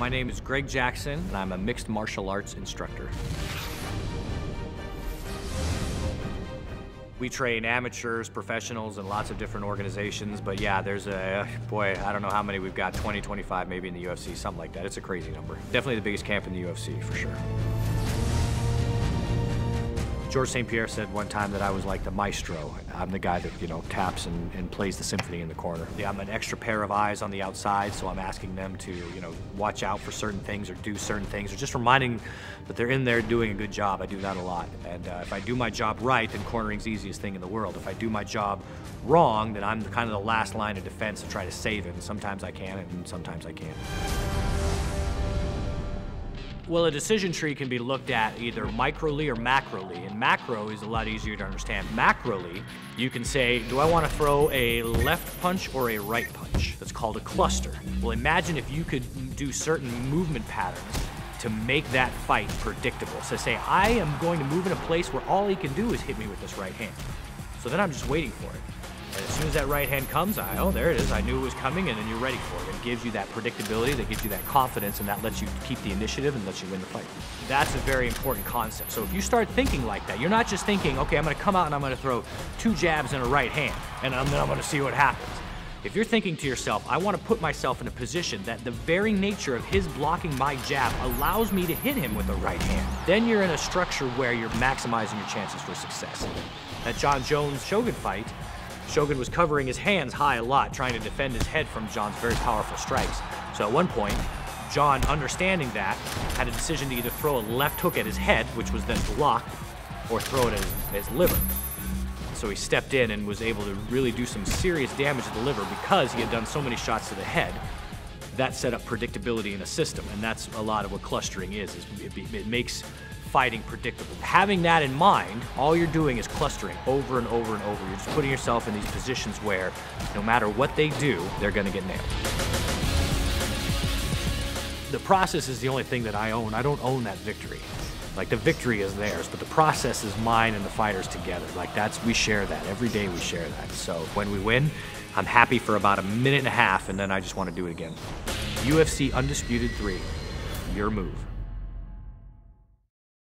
My name is Greg Jackson, and I'm a mixed martial arts instructor. We train amateurs, professionals, and lots of different organizations, but yeah, there's boy, I don't know how many we've got, 20, 25 maybe in the UFC, something like that. It's a crazy number. Definitely the biggest camp in the UFC, for sure. George St. Pierre said one time that I was like the maestro. I'm the guy that, taps and plays the symphony in the corner. Yeah, I'm an extra pair of eyes on the outside, so I'm asking them to, watch out for certain things or do certain things, or just reminding that they're in there doing a good job. I do that a lot. And if I do my job right, then cornering's the easiest thing in the world. If I do my job wrong, then I'm kind of the last line of defense to try to save it. And sometimes I can, and sometimes I can't. Well, a decision tree can be looked at either microly or macroly, and macro is a lot easier to understand. Macroly, you can say, do I want to throw a left punch or a right punch? That's called a cluster. Well, imagine if you could do certain movement patterns to make that fight predictable. So say, I am going to move in a place where all he can do is hit me with this right hand. So then I'm just waiting for it. And as soon as that right hand comes, oh, there it is. I knew it was coming, and then you're ready for it. It gives you that predictability, that gives you that confidence, and that lets you keep the initiative and lets you win the fight. That's a very important concept. So if you start thinking like that, you're not just thinking, okay, I'm going to come out and I'm going to throw 2 jabs and a right hand, and then I'm going to see what happens. If you're thinking to yourself, I want to put myself in a position that the very nature of his blocking my jab allows me to hit him with a right hand, then you're in a structure where you're maximizing your chances for success. That John Jones-Shogun fight, Shogun was covering his hands high a lot, trying to defend his head from John's very powerful strikes. So at one point, John, understanding that, had a decision to either throw a left hook at his head, which was then blocked, or throw it at his liver. So he stepped in and was able to really do some serious damage to the liver because he had done so many shots to the head. That set up predictability in a system, and that's a lot of what clustering is it makes fighting predictable. Having that in mind, all you're doing is clustering over and over and over. You're just putting yourself in these positions where no matter what they do, they're gonna get nailed. The process is the only thing that I own. I don't own that victory. Like, the victory is theirs, but the process is mine and the fighters together. Like, we share that. Every day we share that. So when we win, I'm happy for about a minute and a half, and then I just want to do it again. UFC Undisputed 3, your move.